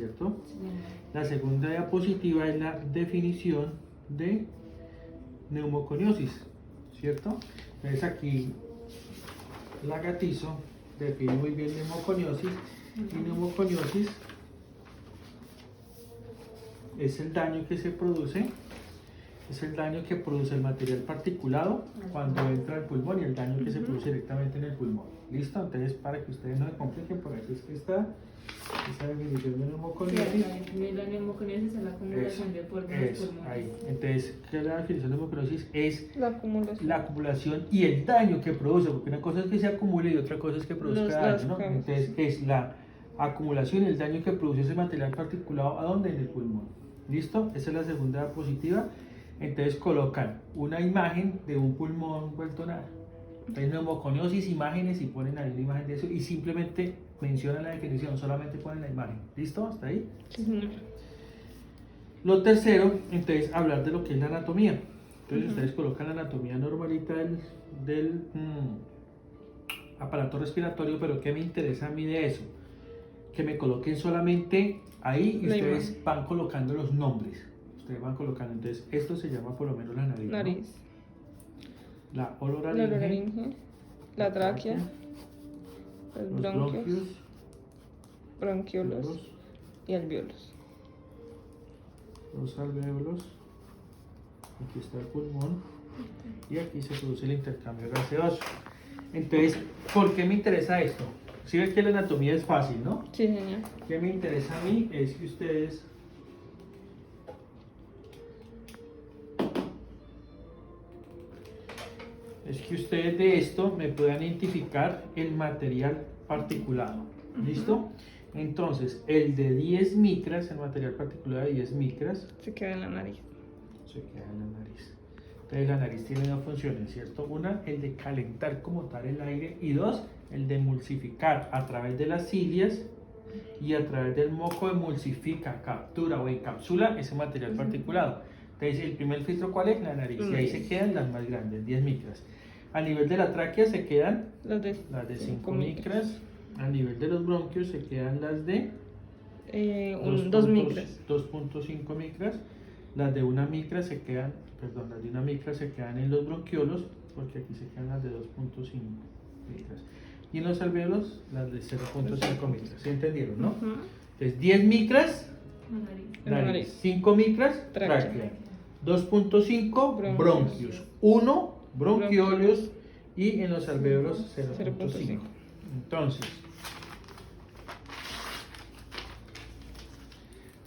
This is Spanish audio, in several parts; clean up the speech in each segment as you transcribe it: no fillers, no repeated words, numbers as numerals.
¿cierto? Sí. La segunda diapositiva es la definición de neumoconiosis, ¿cierto? Entonces aquí la Gatizo define muy bien neumoconiosis, y neumoconiosis es el daño que se produce, es el daño que produce el material particulado cuando entra al pulmón y el daño que se produce directamente en el pulmón. ¿Listo? Entonces, para que ustedes no se compliquen, por aquí es que está esa definición de neumoconiosis. La neumoconiosis es la acumulación de polvo en los pulmones. Ahí. Entonces, ¿qué es la definición de neumoconiosis? Es La acumulación. la acumulación y el daño que produce, porque una cosa es que se acumule y otra cosa es que produzca daño, ¿no? causas. Entonces, es la acumulación y el daño que produce ese material particulado, ¿a dónde? En el pulmón. ¿Listo? Esa es la segunda diapositiva. Entonces colocan una imagen de un pulmón vuelto nada. Entonces neumoconiosis, imágenes, y ponen ahí una imagen de eso y simplemente mencionan la definición, solamente ponen la imagen. ¿Listo? ¿Hasta ahí? Sí, señor. Lo tercero, entonces, hablar de lo que es la anatomía. Entonces ustedes colocan la anatomía normalita del aparato respiratorio, pero ¿qué me interesa a mí de eso? Que me coloquen solamente ahí y La ustedes imagen. van colocando los nombres. Ustedes van colocando, entonces esto se llama por lo menos la nariz, ¿no? Nariz. La La orofaringe, orofaringe. La tráquea. Los los bronquios. bronquios, Bronquiolos. Y alvéolos. los alvéolos, aquí está el pulmón y aquí se produce el intercambio gaseoso. Entonces, ¿por qué me interesa esto? Si ven que la anatomía es fácil, ¿no? Sí, señor. ¿Qué me interesa a mí? Es que ustedes de esto me puedan identificar el material particulado. ¿Listo? Entonces, el de 10 micras, el material particulado de 10 micras, Se queda en la nariz. se queda en la nariz. Entonces, la nariz tiene dos funciones, ¿cierto? Una, el de calentar como tal el aire, y dos, el de emulsificar a través de las cilias y a través del moco emulsifica, captura o encapsula ese material particulado. Entonces, el primer filtro, ¿cuál es? La nariz. Y ahí se quedan las más grandes, 10 micras. A nivel de la tráquea se quedan Las de las de 5 cinco micras. A nivel de los bronquios se quedan las de 2 micras. 2.5 micras. Las de 1 micra se quedan, perdón, las de 1 micra se quedan en los bronquiolos, porque aquí se quedan las de 2.5 micras. Y en los alvéolos, las de 0.5 micras. ¿Se entendieron, no? Entonces, 10 micras, La nariz. nariz. 5 micras, Tráquea. tráquea. 2.5 Bronquios. bronquios. 1 bronquiolos y en los alvéolos 0.5. 0.5. Entonces,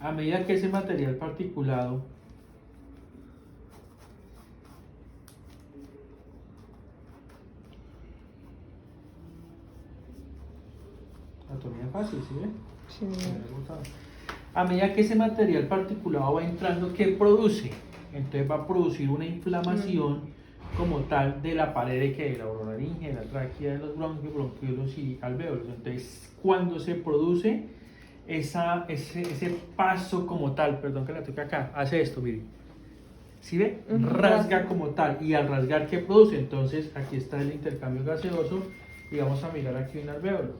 a medida que ese material particulado anatomía fácil, ¿sí ve? Sí, Me señor. ha gustado. A medida que ese material particulado va entrando, ¿qué produce? Entonces va a producir una inflamación como tal de la pared de la orofaringe, de la tráquea, de los bronquios, bronquiolos y alvéolos. Entonces, cuando se produce ese paso como tal, perdón que la toque acá, hace esto, mire. ¿Sí ve? Rasga como tal. Y al rasgar, ¿qué produce? Entonces, aquí está el intercambio gaseoso y vamos a mirar aquí un alvéolo.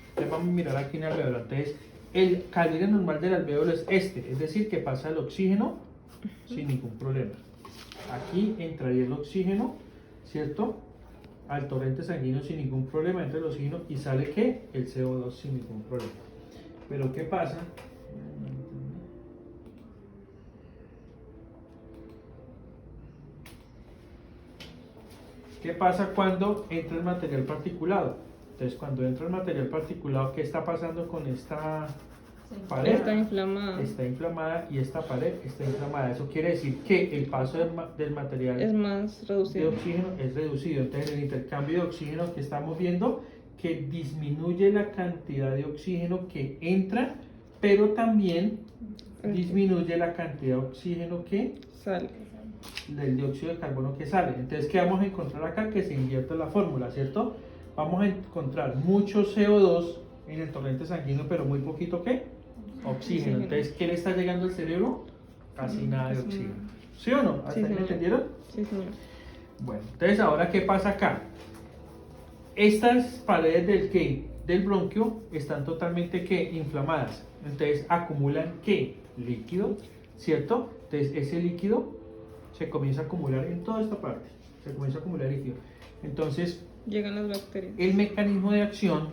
Entonces, vamos a mirar aquí un alvéolo. Entonces, el calibre normal del alvéolo es este, es decir, que pasa el oxígeno sin ningún problema. Aquí entraría el oxígeno, ¿cierto? Al torrente sanguíneo sin ningún problema, entra el oxígeno y sale ¿qué? El CO2 sin ningún problema. Pero ¿qué pasa? ¿Qué pasa cuando entra el material particulado? Entonces, cuando entra el material particulado, ¿qué está pasando con esta pared? Está inflamada. Está inflamada y esta pared está inflamada. Eso quiere decir que el paso del material Es más de reducido. oxígeno es reducido. Entonces, el intercambio de oxígeno que estamos viendo, que disminuye la cantidad de oxígeno que entra, pero también disminuye la cantidad de oxígeno que Sale. del dióxido de carbono que sale. Entonces, ¿qué vamos a encontrar acá? Que se invierta la fórmula, ¿cierto? Vamos a encontrar mucho CO2 en el torrente sanguíneo, pero muy poquito ¿qué? Oxígeno. Entonces, ¿qué le está llegando al cerebro? Casi nada de Casi oxígeno. nada. ¿Sí o no? ¿Hasta Sí, ahí me señor. entendieron? Sí, señor. Bueno, entonces ahora, ¿qué pasa acá? Estas paredes del bronquio están totalmente ¿qué? Inflamadas. Entonces acumulan ¿qué? Líquido, ¿cierto? Entonces ese líquido se comienza a acumular en toda esta parte, se comienza a acumular líquido. Entonces Llegan las bacterias. el mecanismo de acción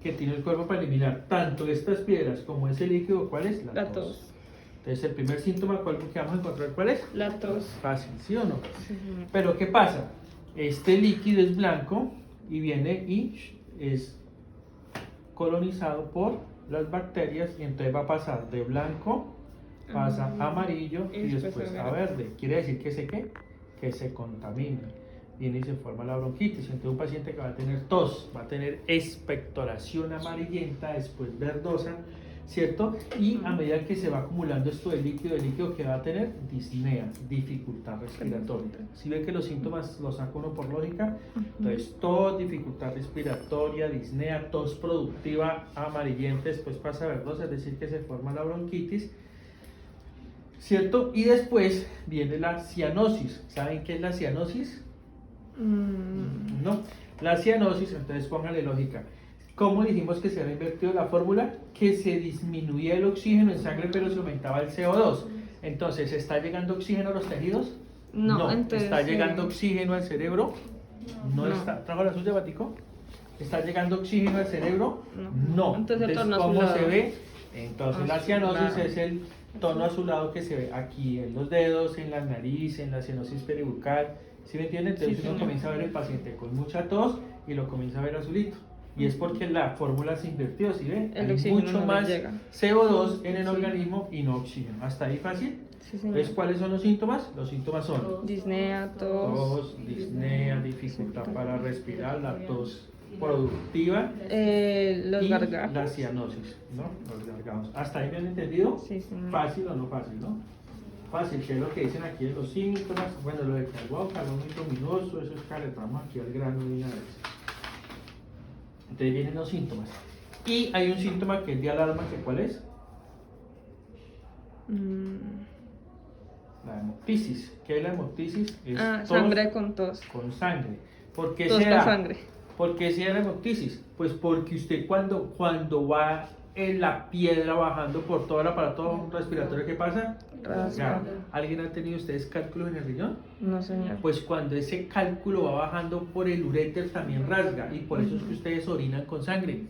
que tiene el cuerpo para eliminar tanto estas piedras como ese líquido, ¿cuál es? La tos. Entonces el primer síntoma que vamos a encontrar, ¿cuál es? La tos. Fácil, ¿sí o no? Sí, señor. Pero ¿qué pasa? Este líquido es blanco y viene y es colonizado por las bacterias y entonces va a pasar de blanco, pasa a amarillo y después a verde. Quiere decir que se ¿qué? Que se contamina. Viene y se forma la bronquitis. Entonces un paciente que va a tener tos, va a tener expectoración amarillenta, después verdosa, ¿cierto? Y a medida que se va acumulando esto de líquido, el líquido que va a tener disnea, dificultad respiratoria. Si ve que los síntomas los saca uno por lógica, entonces tos, dificultad respiratoria, disnea, tos productiva amarillenta, después pasa a verdosa, es decir que se forma la bronquitis, ¿cierto? Y después viene la cianosis. ¿Saben qué es la cianosis? No, la cianosis, entonces póngale lógica. ¿Cómo dijimos que se había invertido la fórmula? Que se disminuía el oxígeno en sangre pero se aumentaba el CO2. Entonces, ¿está llegando oxígeno a los tejidos? No, entonces, ¿Está llegando oxígeno al cerebro? No. Está. ¿Trajo la suya, Batico? ¿Está llegando oxígeno al cerebro? No. Entonces, ¿cómo se ve? Entonces, la cianosis azulado. es el tono azulado que se ve aquí en los dedos, en la nariz, en la cianosis peribucal. ¿Sí me entienden? Entonces Sí, uno comienza a ver el paciente con mucha tos y lo comienza a ver azulito. Y es porque la fórmula se invirtió, ¿sí ven? El Hay oxígeno mucho no más llega. CO2 en el Sí. organismo y no oxígeno. ¿Hasta ahí fácil? Sí, señor. Entonces, ¿cuáles son los síntomas? Los síntomas son Disnea, tos. tos, disnea, dificultad para respirar, la tos productiva Los y gargajos. la cianosis, ¿no? Los gargajos. ¿Hasta ahí me han entendido? Sí, señor. ¿Fácil o no fácil, no? Fácil, que es lo que dicen aquí de los síntomas. Bueno, lo de calor muy luminoso, eso es que le entramos aquí al grano de una vez. Entonces vienen los síntomas. Y hay un síntoma que es de alarma, que ¿cuál es? La hemoptisis. ¿Qué es la hemoptisis? Es tos Sangre con tos. con sangre. ¿Por qué Tos se con da? sangre. ¿Por qué se da la hemoptisis? Pues porque usted cuando va en la piedra bajando por todo el aparato respiratorio, ¿qué pasa? Rasga. ¿Alguien ha tenido ustedes cálculos en el riñón? No, señor. Pues cuando ese cálculo va bajando por el uréter también rasga y por eso es que ustedes orinan con sangre.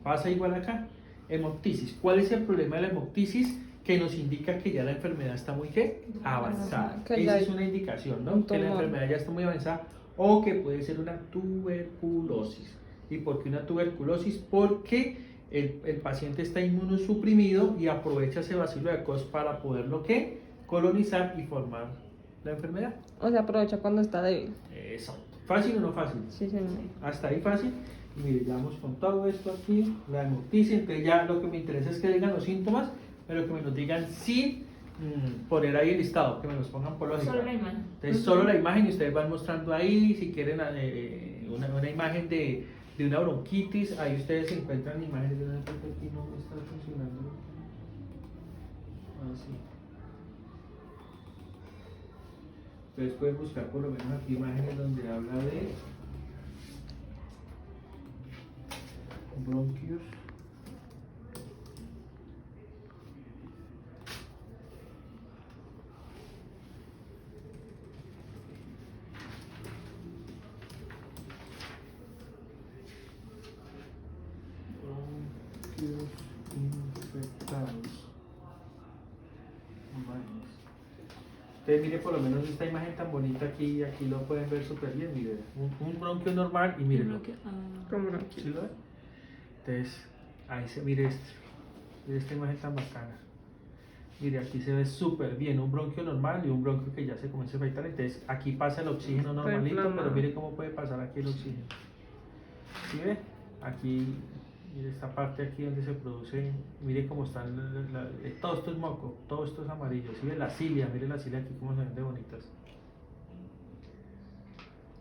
Pasa igual acá. Hemoptisis. ¿Cuál es el problema de la hemoptisis? Que nos indica que ya la enfermedad está muy ¿qué? Avanzada. Que Esa ya es una indicación, ¿no? un Que la tumor. enfermedad ya está muy avanzada o que puede ser una tuberculosis. ¿Y por qué una tuberculosis? Porque el paciente está inmunosuprimido y aprovecha ese bacilo de Koch para poderlo ¿qué? Colonizar y formar la enfermedad. O sea, aprovecha cuando está débil. Eso. ¿Fácil o no fácil? Sí, señor. Hasta ahí fácil. Y mire, ya vamos con todo esto aquí, la hemoptisis. Entonces ya lo que me interesa es que digan los síntomas, pero que me los digan sin poner ahí el listado, que me los pongan por lógica. Solo la imagen. Entonces solo la imagen y ustedes van mostrando ahí, si quieren una imagen de una bronquitis, ahí ustedes encuentran imágenes de una aquí no me está funcionando. Así. Ustedes pueden buscar por lo menos aquí imágenes donde habla de bronquios. Bronquios infectados. Imágenes. Entonces mire por lo menos esta imagen tan bonita aquí lo pueden ver súper bien, mire, un bronquio normal y mírenlo. ¿Cómo no? ¿Sí lo ven? Entonces, ahí se mire esta imagen tan bacana. Mire, aquí se ve súper bien un bronquio normal y un bronquio que ya se comienza a afectar. Entonces, aquí pasa el oxígeno normalito, pero mire cómo puede pasar aquí el oxígeno. ¿Sí ve? Aquí, mire esta parte aquí donde se produce, mire cómo están, todo esto es moco, todo esto es amarillo. ¿Sí ve? La cilia, mire la cilia aquí cómo se ven de bonitas.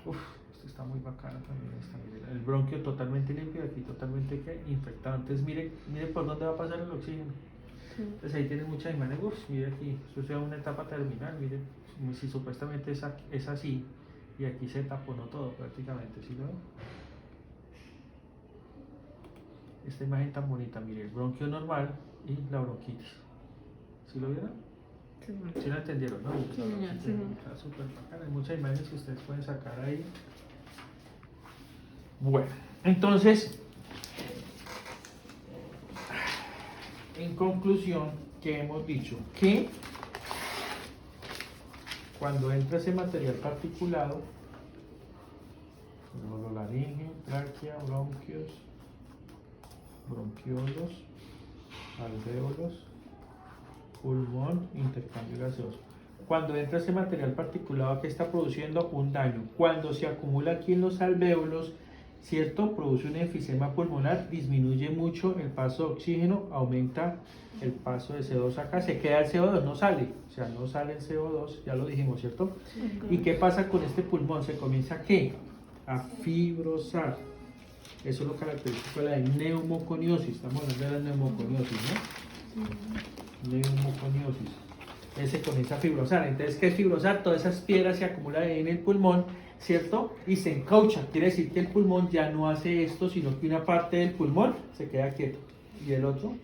Uf, esto está muy bacano también. Mire, el bronquio totalmente limpio y aquí totalmente ¿qué? Infectado. Entonces mire por dónde va a pasar el oxígeno. Sí. Entonces ahí tiene muchas imágenes. Uf, mire aquí, eso sea una etapa terminal. Mire, si supuestamente es así y aquí se taponó todo prácticamente. ¿Sí lo ven? esta imagen tan bonita, mire, el bronquio normal y la bronquitis. ¿Sí lo vieron? ¿Sí lo entendieron? ¿No? Sí, señor. Sí. Está súper bacana, hay muchas imágenes que ustedes pueden sacar ahí. Bueno, entonces, en conclusión, ¿qué hemos dicho? Que cuando entra ese material particulado, laringe, tráquea, bronquios, bronquiolos, alvéolos, pulmón, intercambio gaseoso. Cuando entra ese material particulado que está produciendo un daño, cuando se acumula aquí en los alvéolos, ¿cierto? Produce un enfisema pulmonar, disminuye mucho el paso de oxígeno, aumenta el paso de CO2 acá, se queda el CO2, no sale, o sea, no sale el CO2, ya lo dijimos, ¿cierto? ¿Y qué pasa con este pulmón? Se comienza ¿a qué? A fibrosar. Eso es lo característico de la neumoconiosis, estamos hablando de la neumoconiosis, ¿no? Neumoconiosis. Entonces se comienza a fibrosar. Entonces, ¿qué es fibrosar? Todas esas piedras se acumulan en el pulmón, ¿cierto? Y se encaucha. Quiere decir que el pulmón ya no hace esto, sino que una parte del pulmón se queda quieto. Y el otro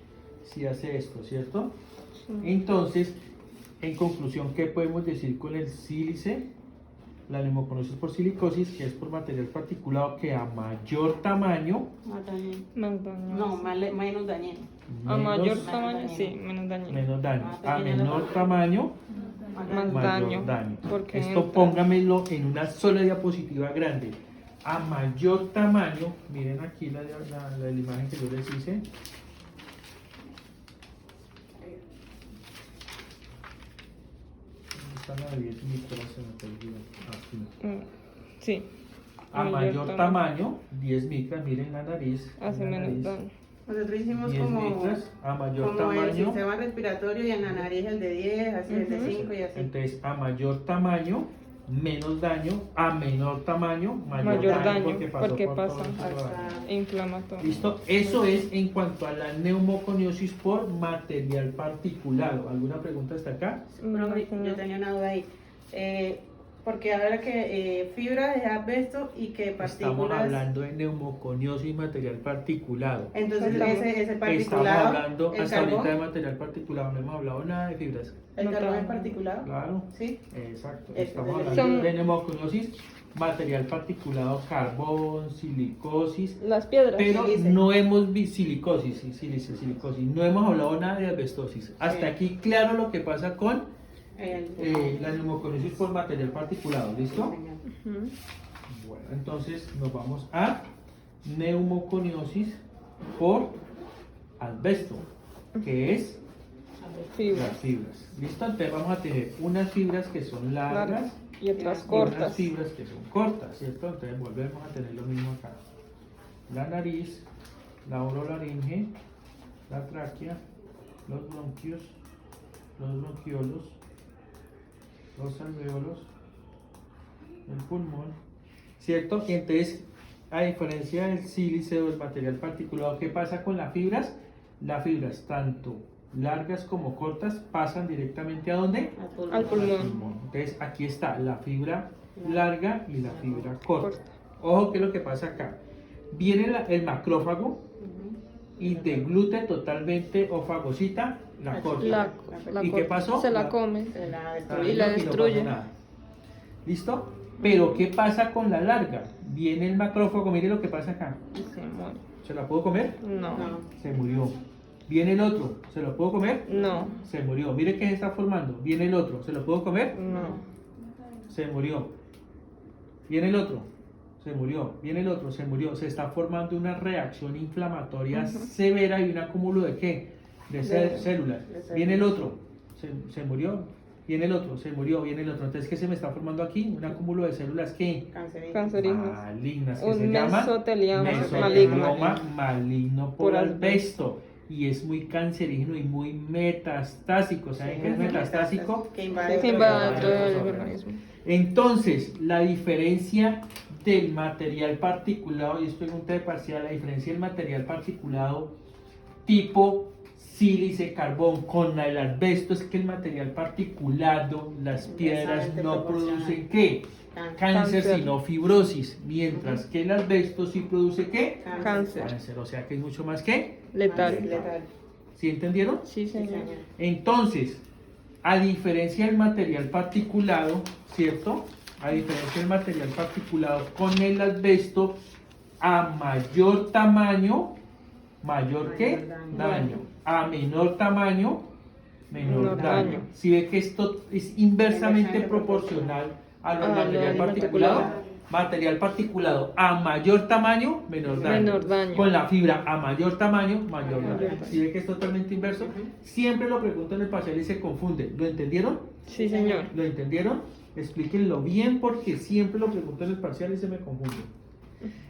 sí hace esto, ¿cierto? Entonces, en conclusión, ¿qué podemos decir con el sílice? La neumoconiosis por silicosis, que es por material particulado que a mayor tamaño, Más dañino. Más daño. No, menos dañino. A mayor menos tamaño, dañino. sí, menos daño. menos daño. Más A pequeño menor no. tamaño, Más mayor daño. Porque Esto entra. póngamelo en una sola diapositiva grande. A mayor tamaño, miren aquí la imagen que yo les hice. ¿Dónde está la de 10 micras? Se me perdió. Aquí. Sí. A mayor tamaño, 10 micras, miren la nariz. Hace la menos nariz, daño. Nosotros hicimos 10 como, micras, a mayor como el tamaño. sistema respiratorio y en la nariz el de 10, así el de Ujú. 5 y así. Entonces, a mayor tamaño, menos daño, a menor tamaño, Mayor daño, porque pasó porque por pasa. todo el cerebro. Hasta- Inflamatorio. ¿Listo? Eso es en cuanto a la neumoconiosis por material particulado. ¿Alguna pregunta hasta acá? Profe, yo tenía una duda ahí. Porque ahora que fibra de asbesto y que Estamos partículas. hablando de neumoconiosis material particulado. Entonces Estamos- ese Estamos particulado. hablando el hasta ahorita de carbón, material particulado, no hemos hablado nada de fibras. el No carbón es tanto. particulado. Claro. Sí. Exacto. Eso, Estamos de- hablando Son- de neumoconiosis, material particulado, carbón, silicosis. Las piedras. Pero Sílice. no hemos visto silicosis, sí, silicosis. No hemos hablado nada de asbestosis. Hasta Sí. aquí claro lo que pasa con El, la neumoconiosis por material particulado. ¿Listo? señor. Ujú. Bueno, entonces nos vamos a neumoconiosis por asbesto, que es Fibras. las fibras. ¿Listo? Entonces vamos a tener unas fibras que son largas Largas y otras y unas cortas. fibras que son cortas, ¿cierto? Entonces volvemos a tener lo mismo acá. La nariz, la orolaringe, la tráquea, los bronquios, los bronquiolos, los alvéolos, el pulmón, ¿cierto? Y entonces, a diferencia del sílice o el material particulado, ¿qué pasa con las fibras? Las fibras, tanto largas como cortas, pasan directamente ¿a dónde? Al pulmón. Pulmón. Entonces aquí está la fibra larga y la fibra corta. Corta. Ojo, ¿qué es lo que pasa acá? Viene el macrófago Ujú. y deglute totalmente o fagocita la corta. La ¿Y qué corta. pasó? Se la La- come. Se la Ah, destruye. Y la no, no destruye. pasa nada. ¿Listo? Pero ¿qué pasa con la larga? Viene el macrófago, mire lo que pasa acá. Y se muere. ¿Se la puedo comer? No. No. Se murió. Viene el otro, ¿se lo puedo comer? No. Se murió. Mire que se está formando. Viene el otro, ¿se lo puedo comer? No. Se murió. Viene el otro, se murió. Viene el otro, se murió. Se está formando una reacción inflamatoria severa y un acúmulo de ¿qué? De células. células. Viene el otro, se murió. Viene el otro, se murió. Viene el otro. Entonces, ¿qué se me está formando aquí? Un acúmulo de células que Cancerígeno. Cancerígenos. malignas, que Un se llama mesotelioma mesotelioma maligno por Por asbesto. Y es muy cancerígeno y muy metastásico. ¿Saben qué es metastásico? Que invade. Que otro invade órgano. todo el organismo. Entonces, la diferencia del material particulado, y es pregunta de parcial, la diferencia del material particulado tipo sílice, carbón, con el asbesto es que el material particulado, las piedras Inversamente no proporcional. producen ¿qué? Cáncer, Cáncer. sino fibrosis, mientras que el asbesto sí produce ¿qué? Cáncer. Cáncer, o sea que es mucho más que, Letal. Letal. ¿sí entendieron? Sí, Sí, señor. señor. Entonces, a diferencia del material particulado, ¿cierto? A diferencia del material particulado con el asbesto, a mayor tamaño, mayor que Mayor daño. daño. A menor tamaño, menor Menor daño. daño. Si ve que esto es inversamente Inversamente proporcional a lo a del lo material del particulado, particulado. material particulado a mayor tamaño, menor daño. Menor daño. Con la fibra a mayor tamaño, mayor Mayor daño. daño. Si ve que es totalmente inverso, siempre lo preguntan en el parcial y se confunde. ¿Lo entendieron? Sí, señor. ¿Lo entendieron? Explíquenlo bien porque siempre lo preguntan en el parcial y se me confunde.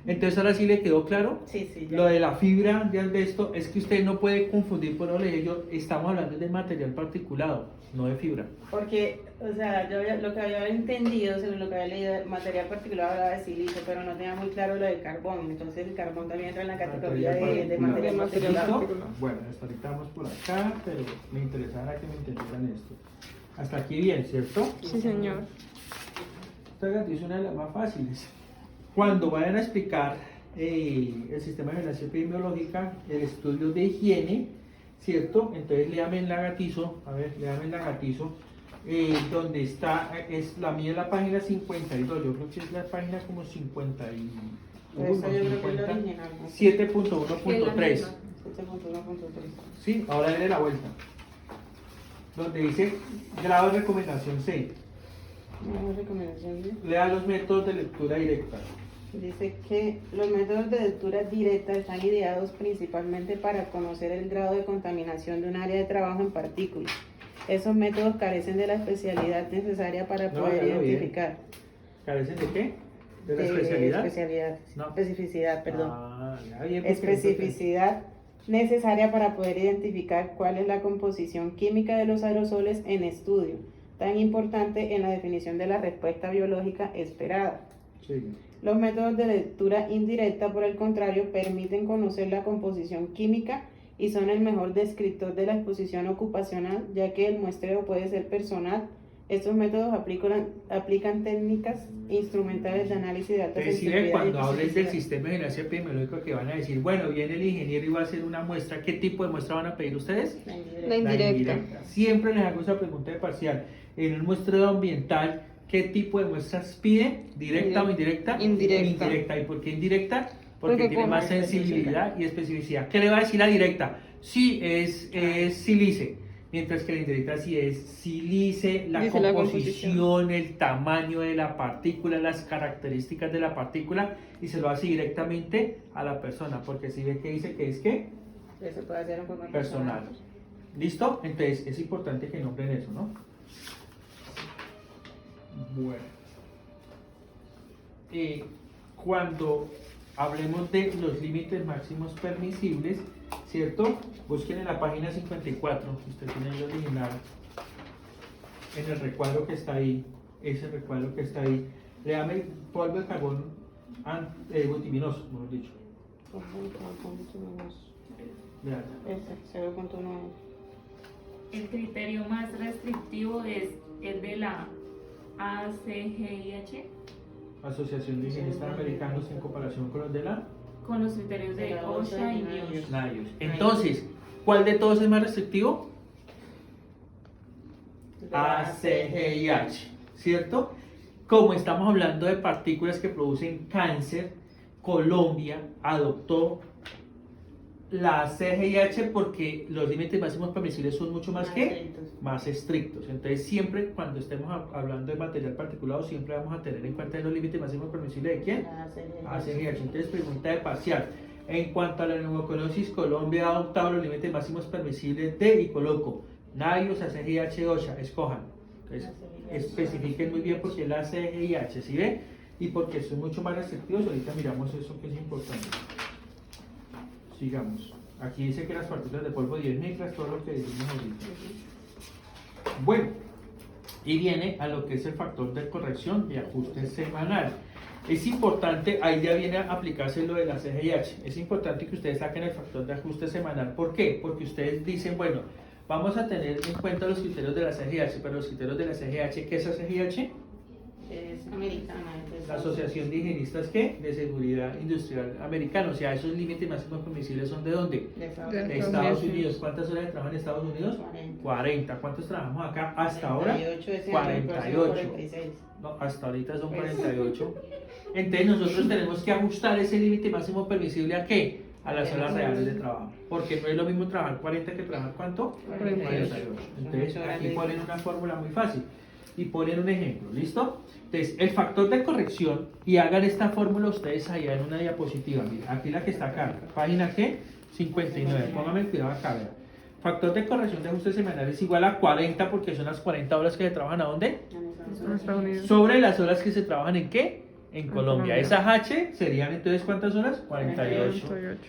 Entonces ahora sí le quedó claro. Sí, sí, ya. Lo de la fibra de asbesto es que usted no puede confundir, por lo yo estamos hablando de material particulado, no de fibra. Porque, o sea, lo que había entendido, según lo que había leído, material particular hablaba de silicio, pero no tenía muy claro lo del carbón. Entonces el carbón también entra en la categoría de material De material particular. particular. Bueno, hasta ahorita vamos por acá, pero me interesaba que me entendieran esto. Hasta aquí bien, ¿cierto? Sí, señor. Esta es una de las más fáciles. Cuando vayan a explicar el sistema de vigilancia epidemiológica, el estudio de higiene, ¿cierto? Entonces léame el lagatizo, a ver, léame el lagatizo, donde está, es la mía es la página 52, yo creo que es la página como 51, Eso yo creo que es lo 50, original, ¿no? 7.1.3. 7.1.3. Sí, ahora déle la vuelta. Donde dice grado de recomendación C. Una recomendación, ¿no? Lea los métodos de lectura directa. Dice que los métodos de lectura directa están ideados principalmente para conocer el grado de contaminación de un área de trabajo en partículas. Esos métodos carecen de la especialidad necesaria para No, poder hágalo bien. identificar. ¿Carecen de qué? ¿De la especialidad? No. No. Especificidad, perdón. Ah, ya bien, porque Especificidad necesaria para poder identificar cuál es la composición química de los aerosoles en estudio, tan importante en la definición de la respuesta biológica esperada. Sí. Los métodos de lectura indirecta, por el contrario, permiten conocer la composición química y son el mejor descriptor de la exposición ocupacional, ya que el muestreo puede ser personal. Estos métodos aplican técnicas instrumentales de análisis de alta Entonces, si sensibilidad ve, y cuando hables del especificidad. sistema de vigilancia epidemiológica que van a decir, bueno, viene el ingeniero y va a hacer una muestra, ¿qué tipo de muestra van a pedir ustedes? La indirecta. Siempre les hago esa pregunta de parcial. En un muestreo ambiental, ¿qué tipo de muestras pide? ¿Directa o indirecta? Indirecta. Indirecta. ¿Y por qué indirecta? Porque Porque tiene con más sensibilidad y especificidad. ¿Qué le va a decir la directa? Sí, es sílice. Mientras que la indirecta sí es sílice, la Dice la composición, el tamaño de la partícula, las características de la partícula, y se lo hace directamente a la persona, porque si ve que dice que es que Eso puede hacer en forma personal. ¿Listo? Entonces es importante que nombren eso, ¿no? Bueno. Cuando hablemos de los límites máximos permisibles, ¿cierto? Busquen en la página 54, usted tiene el original, en el recuadro que está ahí, ese recuadro que está ahí. Léame polvo de carbón butiminoso, mejor dicho. Léala. Ese, 0.9. El criterio más restrictivo es el de la ACGIH Asociación de Higienistas Americanos en comparación con los de la con los criterios de OSHA y NIOSH. NIOSH. Entonces, ¿cuál de todos es más restrictivo? ACGIH, ¿cierto? Como estamos hablando de partículas que producen cáncer, Colombia adoptó la ACGIH porque los límites máximos permisibles son mucho más más estrictos. Entonces, siempre cuando estemos hablando de material particulado, siempre vamos a tener en cuenta los límites máximos permisibles de quién? ACGIH. Entonces, pregunta de parcial. En cuanto a la neumoconosis, Colombia ha adoptado los límites máximos permisibles de, y coloco NIOSH, ACGIH, OSHA, escojan. Entonces, especifiquen muy bien por qué la ACGIH, ¿sí ve? Y porque son mucho más restrictivos. Ahorita miramos eso que es importante. Sigamos. Aquí dice que las partículas de polvo 10 micras, todo lo que dijimos ahorita. Bueno, y viene a lo que es el factor de corrección y ajuste semanal. Es importante, ahí ya viene a aplicarse lo de la CGIH. Es importante que ustedes saquen el factor de ajuste semanal. ¿Por qué? Porque ustedes dicen, bueno, vamos a tener en cuenta los criterios de la CGIH, pero los criterios de la CGIH, ¿qué es la CGIH? Es americana. Es La Asociación de Higienistas, ¿qué? De Seguridad Industrial Americana. O sea, esos límites máximos permisibles son ¿de dónde? de De Estados Unidos. ¿Cuántas horas de trabajo en Estados Unidos? 40. ¿Cuántos trabajamos acá hasta ahora? 48. 46. No, hasta ahorita son 48. Entonces nosotros tenemos que ajustar ese límite máximo permisible ¿a qué? A las horas reales de trabajo. Porque no es lo mismo trabajar 40 que trabajar ¿cuánto? 48. Entonces aquí ponen una fórmula muy fácil y ponen un ejemplo, ¿listo? Entonces el factor de corrección, y hagan esta fórmula ustedes allá en una diapositiva. Mira, aquí la que está acá, página ¿qué? 59. Pónganme cuidado acá, vean. Factor de corrección de ajuste semanal es igual a 40 porque son las 40 horas que se trabajan ¿a dónde? En Estados Unidos. Sobre las horas que se trabajan ¿en qué? En Colombia. Colombia. Esas H serían entonces ¿cuántas horas? 48. 48.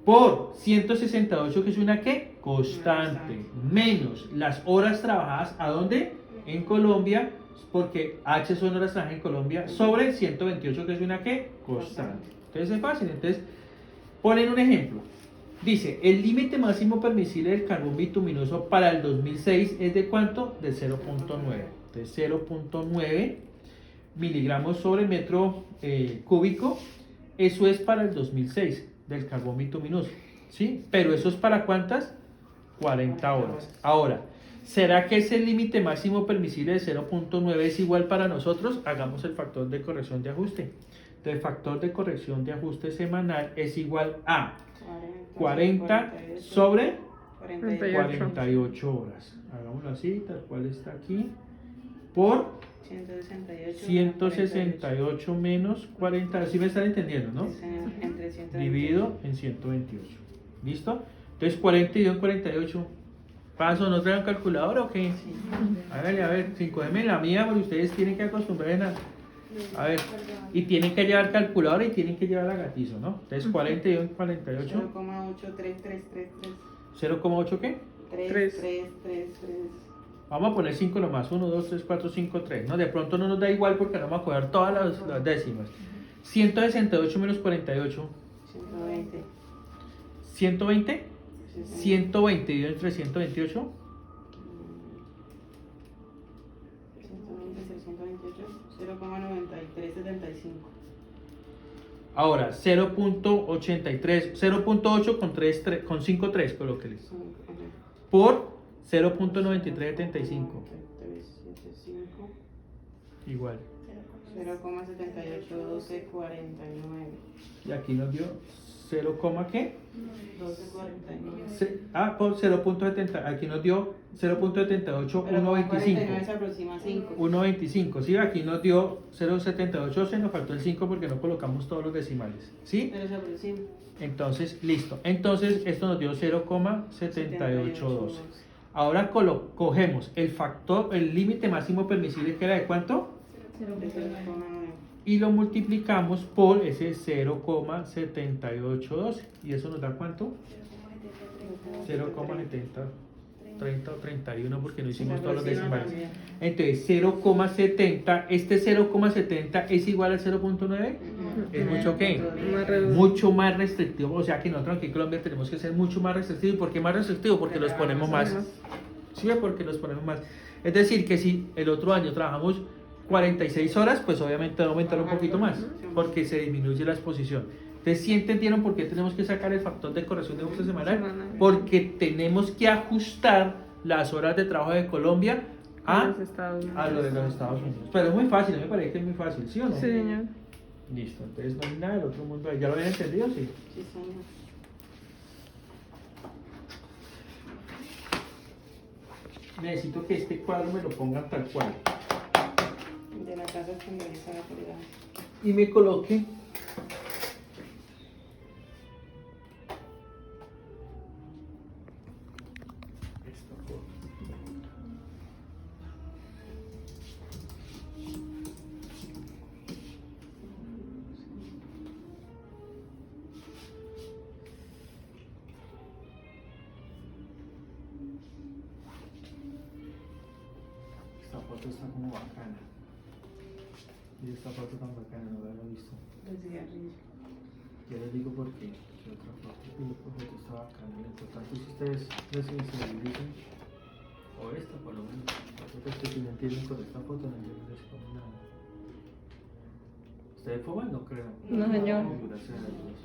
Por 168 que es una ¿qué? Constante. Menos las horas trabajadas ¿a dónde? En Colombia, porque H son horas trabajadas en Colombia, sobre 128 que es una ¿qué? Constante. Entonces es fácil. Entonces ponen un ejemplo. Dice, el límite máximo permisible del carbón bituminoso para el 2006 es de ¿cuánto? De 0.9. Entonces 0.9 miligramos sobre metro cúbico. Eso es para el 2006 del carbón bituminoso, ¿sí? Pero eso es para ¿cuántas? 40 horas. Ahora, ¿será que ese límite máximo permisible de 0.9 es igual para nosotros? Hagamos el factor de corrección de ajuste. Entonces, el factor de corrección de ajuste semanal es igual a 40 sobre 48 horas. Hagámoslo así, tal cual está aquí, por 168 menos 40. ¿Sí me están entendiendo, no? Entre 128. Dividido en 128. ¿Listo? Entonces 42 en 48. ¿Paso? ¿No traen calculadora o qué? Háganle, a ver, 5M la mía, porque ustedes tienen que acostumbrarse a ver, y tienen que llevar calculadora y tienen que llevar la gatizo, ¿no? Entonces 42 en 48. 0,83333. 0,8 ¿qué? 3333. Vamos a poner 5 nomás, 1, 2, 3, 4, 5, 3. No, de pronto no nos da igual porque no vamos a coger todas las décimas. 168 menos 48. 120. 120. 120 dividido entre 128. 0,9375. Ahora 0.83, 0.8 con 3, con 5, 3, colóqueles. Por 0.9375. Igual. 0,781249. Y aquí nos dio 0, ¿qué? 1249. Por 0.70, aquí nos dio 0.78, 1.25. se aproxima a 5. 1.25, ¿sí? Aquí nos dio 0.78, se nos faltó el 5 porque no colocamos todos los decimales, ¿sí? Pero se aproxima. Entonces, listo. Entonces, esto nos dio 0,7812. Ahora cogemos el factor, el límite máximo permisible que era de ¿cuánto? Y lo multiplicamos por ese 0,7812. ¿Y eso nos da cuánto? 0,70. 30 o 31 porque no hicimos todos los decimales. Entonces 0,70, este 0,70 es igual al 0.9. ¿Es mucho qué? Mucho más restrictivo. O sea que nosotros aquí en Colombia tenemos que ser mucho más restrictivos. ¿Por qué más restrictivo? Porque los ponemos más. ¿Sí? Porque los ponemos más. Es decir, que si el otro año trabajamos 46 horas, pues obviamente va a aumentar un poquito más, porque se disminuye la exposición. Entonces, ¿sí entendieron por qué tenemos que sacar el factor de corrección de ajuste semanal? Porque tenemos que ajustar las horas de trabajo de Colombia a lo de los Estados Unidos. Pero es muy fácil, me parece que es muy fácil, ¿sí o no? Sí, señor. Listo, entonces no hay nada del otro mundo. ¿Ya lo habían entendido? Sí. Sí, señor. Necesito que este cuadro me lo pongan tal cual. De la casa estandarizada por edad. Y me coloque esta foto está como bacana. Y esta foto tan bacana, no la había visto. El cigarrillo. Ya les digo por qué. ¿Qué otra foto? Y otra foto está bacana. Lo importante es que ustedes les sensibilicen. O esta por lo menos. Porque si no entienden por esta foto, no entienden por nada. ¿Ustedes fuman? No creo. No, señor. Gracias a Dios.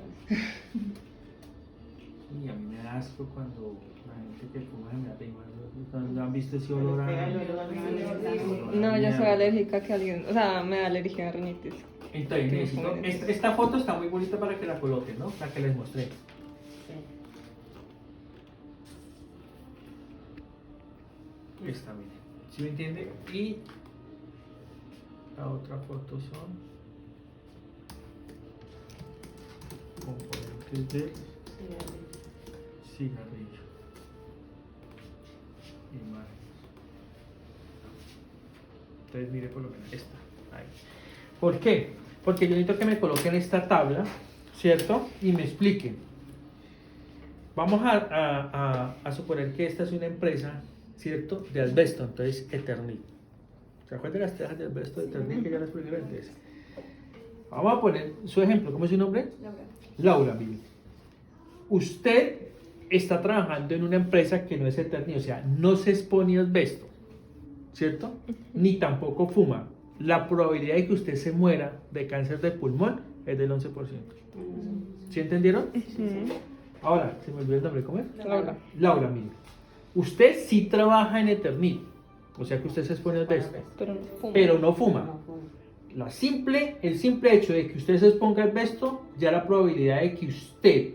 Y a mí me da asco cuando la gente que fuma se me arrima. ¿No han visto ese olor a...? No, yo soy alérgica que alguien, o sea, me da alergia a rinitis. Entonces, necesito, esta foto está muy bonita para que la coloquen, ¿no? La que les mostré. Esta, miren. ¿Sí me entiende? Y la otra foto son componentes del cigarrillo. Imágenes. Entonces, mire por lo menos esta. Ahí. ¿Por qué? Porque yo necesito que me coloquen esta tabla, ¿cierto? Y me expliquen. Vamos a suponer que esta es una empresa, ¿cierto? De asbesto, entonces Eternit. ¿Se acuerdan de las tejas de asbesto de Eternit que ya las expliqué antes? Vamos a poner su ejemplo. ¿Cómo es su nombre? Laura, mire. Usted está trabajando en una empresa que no es Eternit, o sea, no se expone a asbesto, ¿cierto? Ni tampoco fuma. La probabilidad de que usted se muera de cáncer de pulmón es del 11%. ¿Sí entendieron? Ahora, se me olvidó el nombre, ¿cómo es? Laura. Laura, mire. Usted sí trabaja en Eternit, o sea que usted se expone a asbesto, Pero no fumo. pero no fuma. El simple hecho de que usted se exponga al asbesto, ya la probabilidad de que usted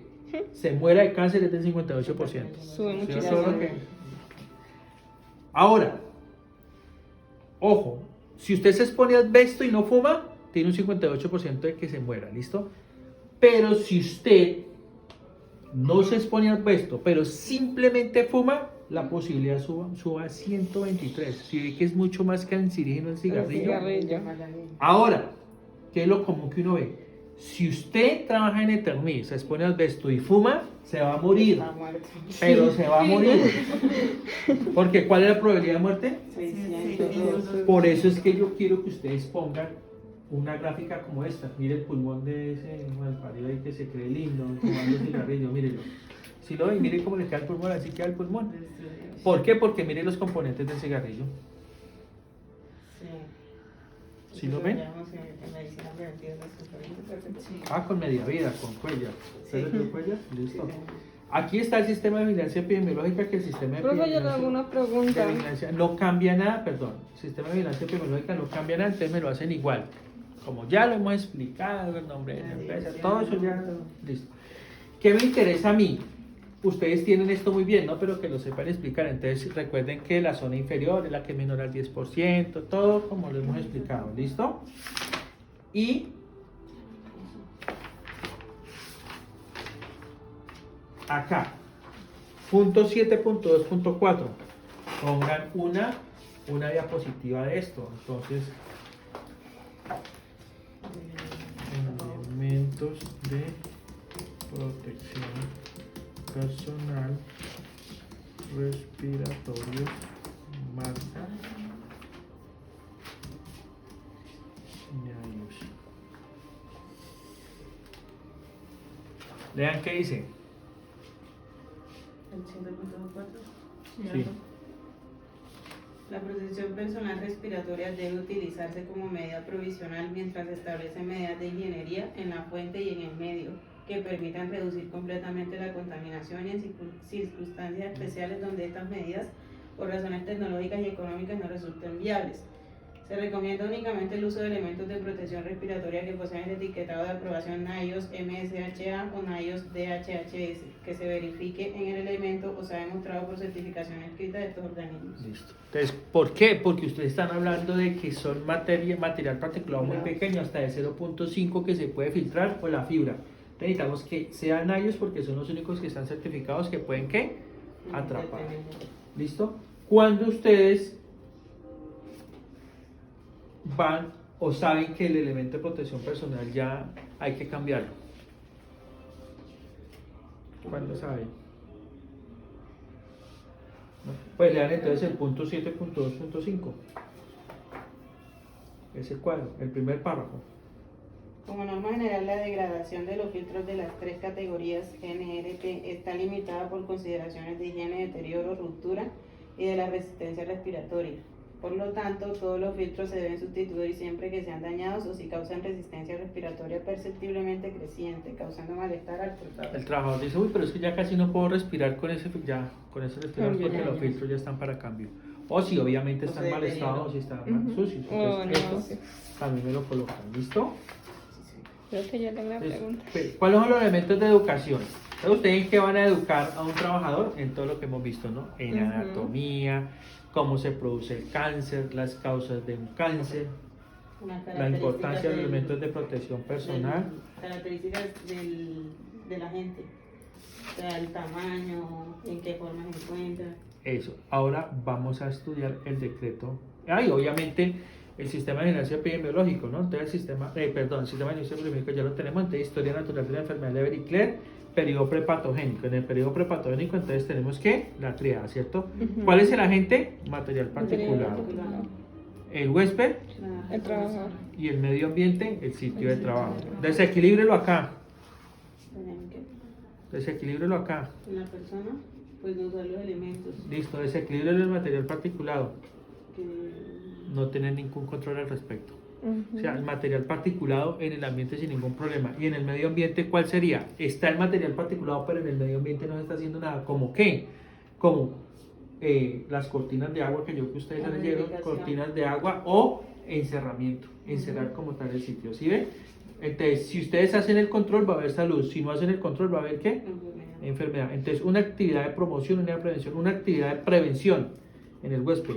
se muera de cáncer es del 58%. Sube ¿Sí? muchísimo. Solo que- Ahora, ojo, si usted se expone al asbesto y no fuma, tiene un 58% de que se muera, ¿listo? Pero si usted no se expone al asbesto, pero simplemente fuma, la posibilidad suba a 123. Si ve que es mucho más cancerígeno el cigarrillo. Ahora, ¿qué es lo común que uno ve? Si usted trabaja en Eternit, se expone al asbesto y fuma, se va a morir. Pero se va a morir. Porque ¿cuál es la probabilidad de muerte? 602. Por eso es que yo quiero que ustedes pongan una gráfica como esta. Mire el pulmón de ese malparido ahí que se cree lindo, fumando cigarrillo, mírelo. Si lo ven, mire cómo le queda el pulmón, así queda el pulmón. ¿Por qué? Porque mire los componentes del cigarrillo. ¿Sí lo ven? Ah, con media vida, con Cuellar. ¿Ustedes ven Cuellar? Listo. Aquí está el sistema de vigilancia epidemiológica, que el sistema de Profe, yo le hago una pregunta. no cambia nada, perdón. El sistema de vigilancia epidemiológica no cambia nada, entonces me lo hacen igual. Como ya lo hemos explicado, el nombre de la empresa, todo eso ya listo. ¿Qué me interesa a mí? Ustedes tienen esto muy bien, ¿no? Pero que lo sepan explicar. Entonces recuerden que la zona inferior es la que es menor al 10%, todo como lo hemos explicado, ¿listo? Y acá, punto 7.2.4, pongan una diapositiva de esto. Entonces, elementos de protección personal respiratorio, marca Neayos. Lean qué dice. El 100.4. Sí. La protección personal respiratoria debe utilizarse como medida provisional mientras se establecen medidas de ingeniería en la fuente y en el medio que permitan reducir completamente la contaminación y en circunstancias especiales donde estas medidas, por razones tecnológicas y económicas, no resulten viables. Se recomienda únicamente el uso de elementos de protección respiratoria que poseen el etiquetado de aprobación NIOSH MSHA o NIOSH DHHS, que se verifique en el elemento o sea demostrado por certificación escrita de estos organismos. Listo. Entonces, ¿por qué? Porque ustedes están hablando de que son material particulado muy pequeño, hasta de 0.5 que se puede filtrar, o la fibra. Entonces necesitamos que sean ellos porque son los únicos que están certificados que pueden, ¿qué? Atrapar. ¿Listo? Cuando ustedes van o saben que el elemento de protección personal ya hay que cambiarlo. ¿Cuándo saben? ¿No? Pues lean entonces el punto 7.2.5. ese cuadro, el primer párrafo. Como norma general, la degradación de los filtros de las tres categorías NRP está limitada por consideraciones de higiene, deterioro, ruptura y de la resistencia respiratoria. Por lo tanto, todos los filtros se deben sustituir siempre que sean dañados o si causan resistencia respiratoria perceptiblemente creciente, causando malestar al portador. El trabajador dice, uy, pero es que ya casi no puedo respirar con ese respirador Cambio. porque los filtros ya están para cambio. O si obviamente están mal estados o si están sucios. Oh, Entonces, no, estos sí. también me lo colocan. ¿Listo? Creo que ya tengo la Entonces, pregunta. ¿cuáles son los elementos de educación? Entonces, ¿ustedes en qué van a educar a un trabajador? En todo lo que hemos visto, ¿no? En Ujú. anatomía, cómo se produce el cáncer, las causas de un cáncer, Unas la características importancia de los del- elementos de protección personal. características de la gente, o sea, el tamaño, en qué forma se encuentra. Eso. Ahora vamos a estudiar el decreto. Y obviamente el sistema de vigilancia epidemiológico, ¿no? Entonces el sistema de vigilancia epidemiológico ya lo tenemos. Entonces historia natural de la enfermedad de Leber-Icler, periodo prepatogénico. En el periodo prepatogénico entonces tenemos que la triada, ¿cierto? Ujú. ¿Cuál es el agente? Material particular. El huésped El trabajador. y el medio ambiente, el sitio de trabajo. Desequilíbrelo acá. Tenemos que, Desequilíbrelo acá. en la persona, pues no usar los elementos Listo, desequilíbrelo el material particulado. que No tener ningún control al respecto. Ujú. O sea, el material particulado en el ambiente sin ningún problema. Y en el medio ambiente, ¿cuál sería? Está el material particulado, pero en el medio ambiente no se está haciendo nada. ¿Cómo qué? Como las cortinas de agua que yo que ustedes La leyeron, verificación. cortinas de agua o encerramiento, encerrar como tal el sitio. ¿Sí ven? Entonces, si ustedes hacen el control, va a haber salud. Si no hacen el control, va a haber ¿qué? enfermedad. Enfermedad. Entonces, una actividad de promoción, una de prevención, una actividad de prevención en el huésped.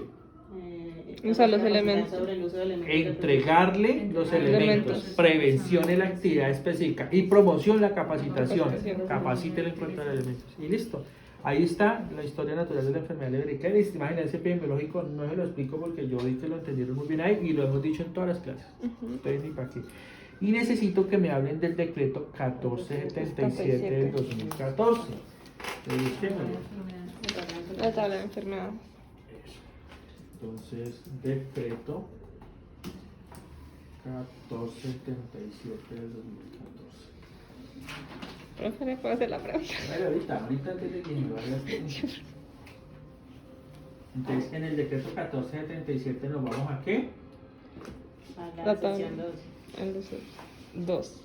Usar los capacitar elementos. sobre el uso de elementos de Entregarle los elementos. Elementos. Prevención es la actividad específica y promoción la capacitación. Capacitación. Capacítelo en cuanto a los elementos. Y listo. Ahí está la historia natural de la enfermedad leber-Icler. Imagínense epidemiológico, no se lo explico porque yo vi que lo entendieron muy bien ahí y lo hemos dicho en todas las clases. Entonces, ni para qué. Y necesito que me hablen del decreto 1477 del 2014. La tabla de enfermedad. Entonces, decreto 1477 del 2014. Profe, ¿le puedo hacer la pregunta? Vale, ahorita antes de que me vaya. Entonces, en el decreto 1477 nos vamos a qué? A La la tabla. sección 2. El 2.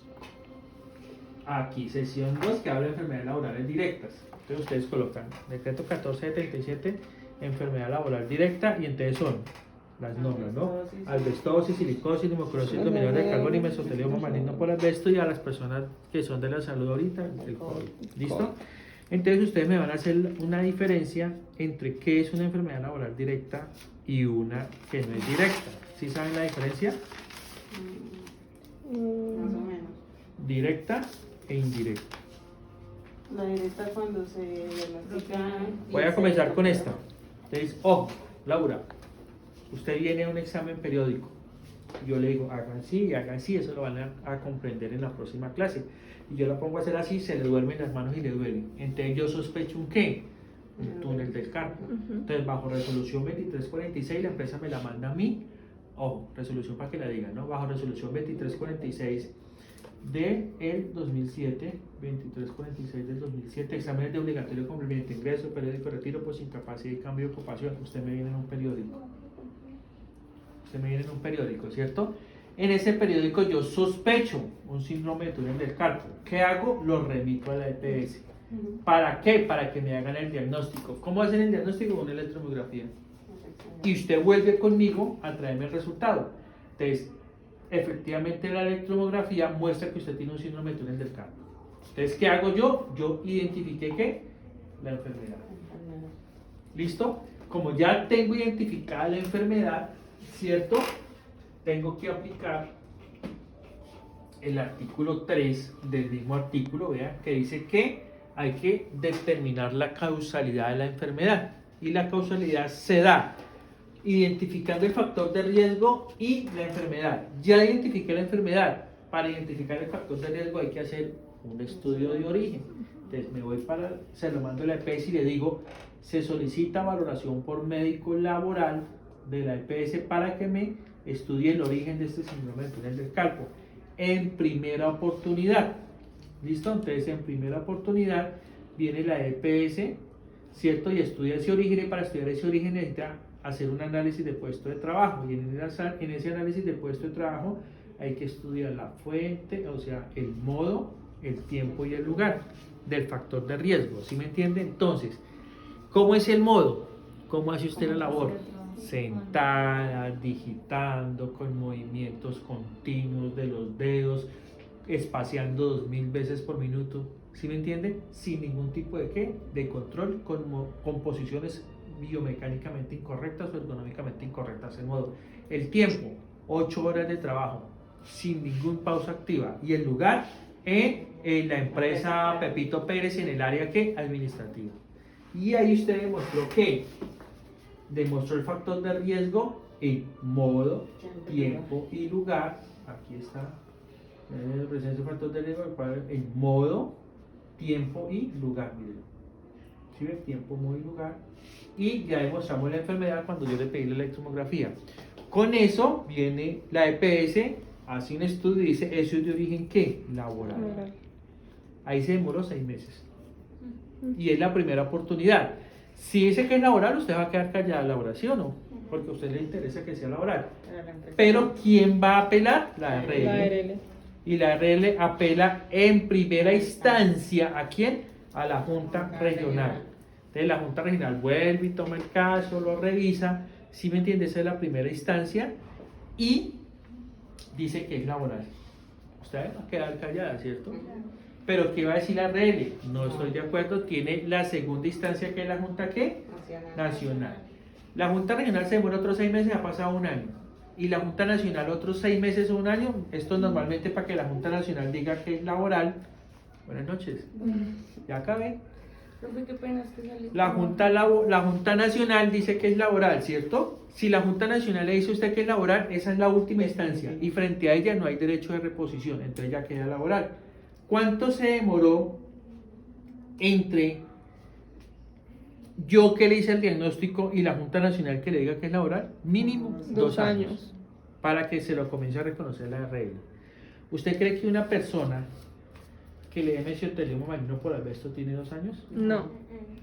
Aquí, sesión 2 que habla de enfermedades laborales directas. Entonces, ustedes colocan decreto 1477, enfermedad laboral directa, y entonces son las normas, ¿no? Asbestosis, silicosis, pneumoclosis, dominio de carbono y mesotelioma maligno por asbesto, y a las personas que son de la salud ahorita, el COVID. ¿Listo? Entonces ustedes me van a hacer una diferencia entre qué es una enfermedad laboral directa y una que no es directa. ¿Sí saben la diferencia? Más o menos. Directa e indirecta. La directa cuando se diagnostica. Voy a comenzar con esta. Entonces, ojo, Laura, usted viene a un examen periódico. Yo le digo, hagan sí, eso lo van a comprender en la próxima clase. Y yo la pongo a hacer así, se le duermen las manos y le duelen. Entonces yo sospecho un qué, un túnel del carpo. Entonces bajo resolución 2346 la empresa me la manda a mí. Ojo, resolución para que la digan, ¿no? Bajo resolución 2346 del 2007, 2346 del 2007, exámenes de obligatorio cumplimiento, ingreso, periódico, retiro, pues incapacidad y cambio de ocupación. Usted me viene en un periódico. Usted me viene en un periódico, ¿cierto? En ese periódico yo sospecho un síndrome de túnel del carpo. ¿Qué hago? Lo remito a la EPS. ¿Para qué? Para que me hagan el diagnóstico. ¿Cómo hacen el diagnóstico? Una electromiografía. Y usted vuelve conmigo a traerme el resultado. Entonces, efectivamente la electromografía muestra que usted tiene un síndrome de túnel del carpo. Entonces, ¿qué hago yo? Yo identifiqué ¿qué? La enfermedad. ¿Listo? Como ya tengo identificada la enfermedad, ¿cierto? Tengo que aplicar el artículo 3 del mismo artículo, vean, que dice que hay que determinar la causalidad de la enfermedad. Y la causalidad se da identificando el factor de riesgo y la enfermedad. Ya identifiqué la enfermedad. Para identificar el factor de riesgo hay que hacer un estudio de origen. Entonces me voy se lo mando a la EPS y le digo, se solicita valoración por médico laboral de la EPS para que me estudie el origen de este síndrome del túnel del carpo en primera oportunidad. ¿Listo? Entonces, en primera oportunidad viene la EPS, ¿cierto? Y estudia ese origen, y para estudiar ese origen necesita hacer un análisis de puesto de trabajo, y en ese análisis de puesto de trabajo hay que estudiar la fuente, o sea, el modo, el tiempo y el lugar del factor de riesgo, ¿sí me entiende? Entonces, ¿cómo es el modo? ¿Cómo hace usted la labor? Sentada, digitando, con movimientos continuos de los dedos, espaciando 2000 veces por minuto, ¿sí me entiende? Sin ningún tipo de ¿qué? De control, con posiciones biomecánicamente incorrectas o ergonómicamente incorrectas. En modo, el tiempo, 8 horas de trabajo, sin ningún pausa activa, y el lugar en la empresa Pepito Pérez, en el área ¿qué? Administrativa. Y ahí usted demostró el factor de riesgo en modo, tiempo y lugar. Aquí está la presencia del factor de riesgo en modo, tiempo y lugar. Miren. ¿Sí ve? Tiempo, modo y lugar. Y ya demostramos la enfermedad cuando yo le pedí la electromografía. Con eso viene la EPS, hace un estudio y dice, ¿eso es de origen qué? Laboral. Ahí se demoró 6 meses. Y es la primera oportunidad. Si dice que es laboral, usted va a quedar callada, laboral, ¿sí o no? Porque a usted le interesa que sea laboral. Pero ¿quién va a apelar? La ARL. La ARL. Y la ARL apela en primera instancia, ¿a quién? A la Junta Regional. Entonces la Junta Regional vuelve y toma el caso, lo revisa, ¿sí me entiende? Esa es la primera instancia y dice que es laboral. Usted va a quedar callada, ¿cierto? Pero ¿qué va a decir la ARL? No estoy de acuerdo, tiene la segunda instancia que es la Junta ¿qué? Nacional. La Junta Regional se demora otros 6 meses, ha pasado 1 año. Y la Junta Nacional otros 6 meses o 1 año. Esto normalmente para que la Junta Nacional diga que es laboral. Buenas noches. Ya acabé. Qué pena, es que salí. La Junta Nacional dice que es laboral, ¿cierto? Si la Junta Nacional le dice a usted que es laboral, esa es la última instancia. Y frente a ella no hay derecho de reposición, entonces ya queda laboral. ¿Cuánto se demoró entre yo que le hice el diagnóstico y la Junta Nacional que le diga que es laboral? Mínimo 2 años. Para que se lo comience a reconocer la regla. ¿Usted cree que una persona que le dé mesotelioma maligno por asbesto tiene 2 años? No.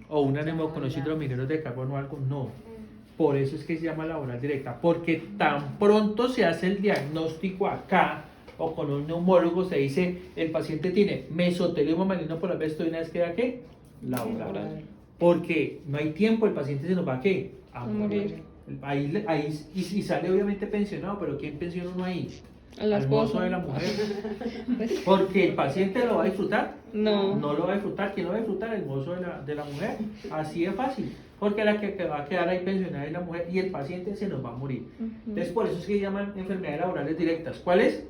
¿O una neumoconocitis de los mineros de carbono o algo? No. Por eso es que se llama laboral directa. Porque tan pronto se hace el diagnóstico acá, o con un neumólogo se dice, el paciente tiene mesotelioma maligno por asbesto, y una vez queda ¿qué? Laboral. Porque no hay tiempo, el paciente se nos va ¿a qué? A morir. Ahí y sale obviamente pensionado, pero ¿quién pensiona uno ahí? Al mozo de la mujer. Porque el paciente lo va a disfrutar. No. No lo va a disfrutar. ¿Quién lo va a disfrutar? El mozo de la mujer. Así de fácil. Porque la que va a quedar ahí pensionada es la mujer y el paciente se nos va a morir. Entonces por eso es que llaman enfermedades laborales directas. ¿Cuáles?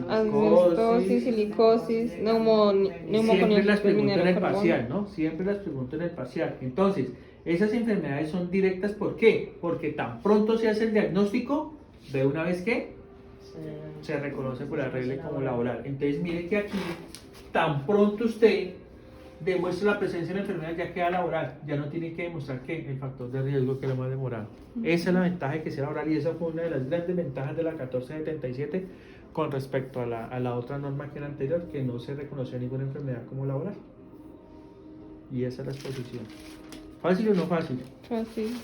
Asbestosis, silicosis, Siempre las pregunto en el carbono. parcial, ¿no? Siempre las pregunto en el parcial. Entonces, esas enfermedades son directas, ¿por qué? Porque tan pronto se hace el diagnóstico, de una vez que se reconoce por la regla como laboral. Entonces, mire que aquí, tan pronto usted demuestra la presencia de la enfermedad, ya queda laboral, ya no tiene que demostrar que el factor de riesgo que es lo más demorado. Esa es la ventaja de que sea laboral y esa fue una de las grandes ventajas de la 1477 con respecto a la otra norma que era anterior, que no se reconoció ninguna enfermedad como laboral. Y esa es la exposición. ¿Fácil o no fácil? Fácil.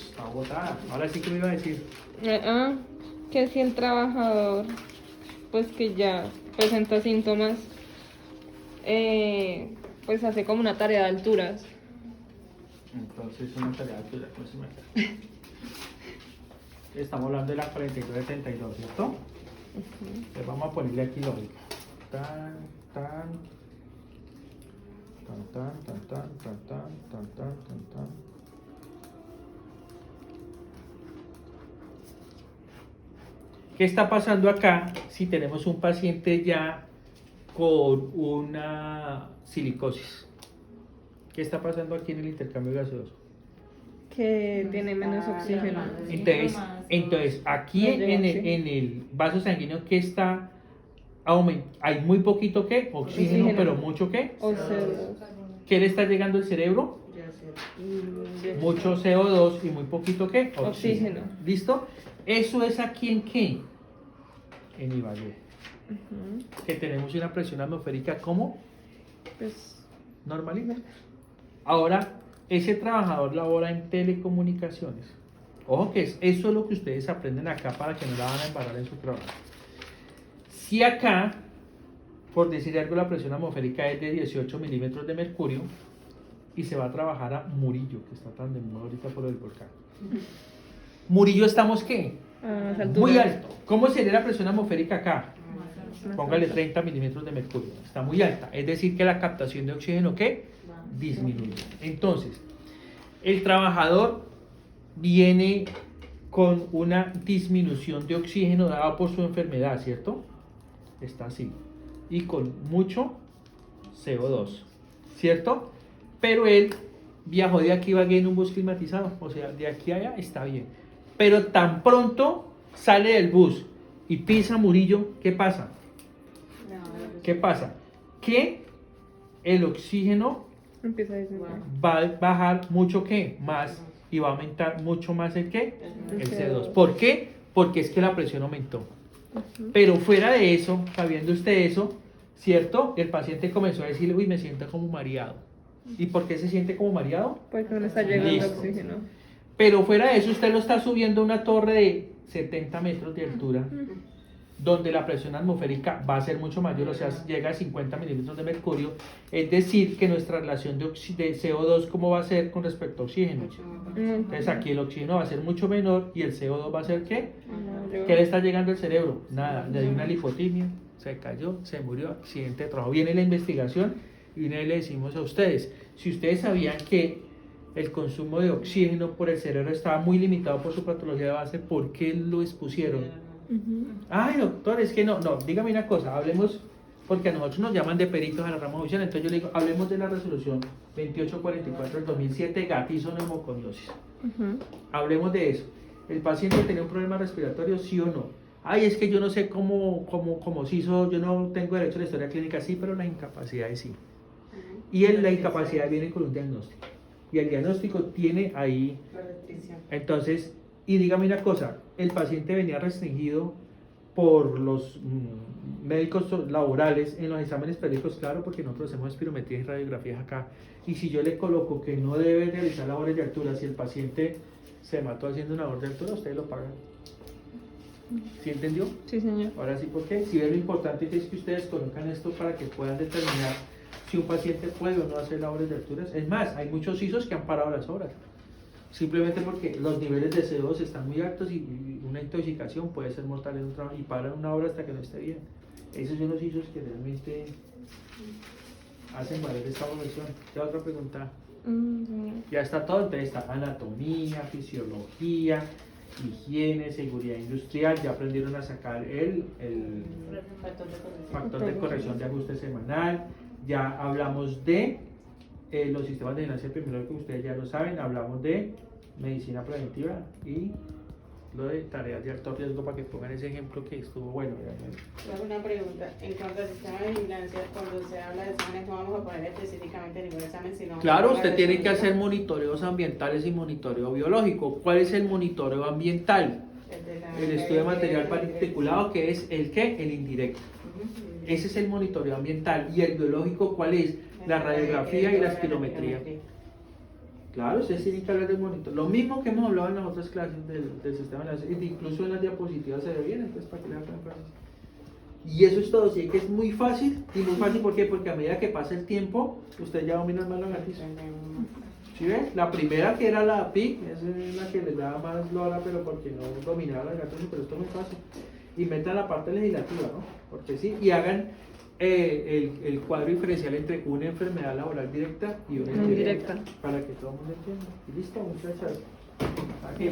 Está botada. Ahora sí que me iba a decir. Que si el trabajador, pues que ya presenta síntomas, pues hace como una tarea de alturas. Entonces, una tarea de altura, ¿cómo se me Estamos hablando de la 4272, ¿cierto? Entonces vamos a ponerle aquí lógica. Tan, tan, tan, tan, tan, tan, tan, tan, tan, tan, tan, tan. ¿Qué está pasando acá si tenemos un paciente ya con una silicosis? ¿Qué está pasando aquí en el intercambio gaseoso? Que tiene menos oxígeno. Entonces aquí en el vaso sanguíneo que está hay muy poquito ¿qué? Oxígeno, pero mucho ¿qué? O CO2. ¿qué le está llegando al cerebro? Mucho CO2 y muy poquito ¿qué? Oxígeno. ¿Listo? Eso es aquí en qué? En Ibagué. Ujú. Que tenemos una presión atmosférica como Pues, normalita. Ahora, ese trabajador labora en telecomunicaciones. Ojo que eso es lo que ustedes aprenden acá para que no la van a embarrar en su trabajo. Si acá, por decir algo, la presión atmosférica es de 18 milímetros de mercurio y se va a trabajar a Murillo, que está tan de moda ahorita por el volcán. Murillo estamos ¿qué? a esa altura. Muy alto. ¿Cómo sería la presión atmosférica acá? Póngale 30 milímetros de mercurio. Está muy alta. Es decir, que la captación de oxígeno ¿qué? Disminuye. Entonces, el trabajador viene con una disminución de oxígeno dada por su enfermedad, ¿cierto? Está así. Y con mucho CO2, ¿cierto? Pero él viajó de aquí a Ibagué en un bus climatizado. O sea, de aquí a allá está bien. Pero tan pronto sale del bus y pisa Murillo, ¿qué pasa? ¿Qué pasa? Que el oxígeno Empieza a disminuir. va a bajar mucho ¿qué? Más y va a aumentar mucho más el ¿qué? El El CO2. CO2. ¿Por qué? Porque es que la presión aumentó. Ujú. Pero fuera de eso, sabiendo usted eso, ¿cierto? El paciente comenzó a decirle, uy, me siento como mareado. ¿Y por qué se siente como mareado? Porque no le está llegando Listo. oxígeno. Pero fuera de eso, usted lo está subiendo a una torre de 70 metros de altura, donde la presión atmosférica va a ser mucho mayor, o sea, llega a 50 milímetros de mercurio. Es decir, que nuestra relación de CO2, ¿cómo va a ser con respecto a oxígeno? Entonces aquí el oxígeno va a ser mucho menor y el CO2 va a ser ¿qué? ¿Qué le está llegando al cerebro? Nada, le dio una lipotimia, se cayó, se murió, accidente de trabajo. Viene la investigación y una vez le decimos a ustedes, si ustedes sabían que el consumo de oxígeno por el cerebro estaba muy limitado por su patología de base, ¿por qué lo expusieron? Ujú. Ay, doctor, es que no, dígame una cosa, hablemos, porque a nosotros nos llaman de peritos a la rama judicial, entonces yo le digo, hablemos de la resolución 2844 del 2007, gatizo neumoconiosis. Ujú. Hablemos de eso. ¿El paciente tenía un problema respiratorio, sí o no? Ay, es que yo no sé cómo se hizo, yo no tengo derecho a la historia clínica, sí, pero las incapacidades sí. Y la incapacidad viene con un diagnóstico. Y el diagnóstico tiene ahí, entonces, y dígame una cosa, el paciente venía restringido por los médicos laborales en los exámenes periódicos, claro, porque nosotros hacemos espirometrías y radiografías acá. Y si yo le coloco que no debe realizar labores de altura, si el paciente se mató haciendo una labor de altura, ustedes lo pagan. ¿Sí entendió? Sí, señor. Ahora sí, porque si ve lo importante que es que ustedes conozcan esto para que puedan determinar si un paciente puede o no hacer labores de alturas. Es más, hay muchos ISOs que han parado las obras. Simplemente porque los niveles de CO2 están muy altos y una intoxicación puede ser mortal en un trabajo y paran una obra hasta que no esté bien. Esos son los ISOs que realmente hacen valer esta evaluación. ¿Qué otra pregunta? Señor. Ya está todo, entonces está anatomía, fisiología, higiene, seguridad industrial, ya aprendieron a sacar el factor de corrección de ajuste semanal, ya hablamos de los sistemas de vigilancia primero que ustedes ya lo saben, hablamos de medicina preventiva y lo de tareas de alto riesgo para que pongan ese ejemplo que estuvo bueno. Hago una pregunta. En cuanto al sistema de vigilancia, cuando se habla de exámenes, no vamos a poner específicamente ningún examen, sino... Claro, usted tiene que hacer monitoreos ambientales y monitoreo biológico. ¿Cuál es el monitoreo ambiental? El estudio de material particulado, que es el ¿qué? El indirecto. Ese es el monitoreo ambiental. ¿Y el biológico cuál es? La radiografía y la espirometría. Claro, ustedes tienen que hablar del monitor. Lo mismo que hemos hablado en las otras clases del sistema de la incluso en las diapositivas se ve bien, entonces para que le hagan fácil. Y eso es todo, sí que es muy fácil, y muy fácil ¿por qué? Porque a medida que pasa el tiempo, usted ya domina más la gatiza. ¿Sí ves? La primera que era la PIC, esa es la que les daba más lora, pero porque no dominaba la gatiza, pero esto es muy fácil. Y metan la parte legislativa, ¿no? Porque sí, y hagan el cuadro diferencial entre una enfermedad laboral directa y una indirecta, para que todo el mundo entienda. Y listo, muchachas. Aquí,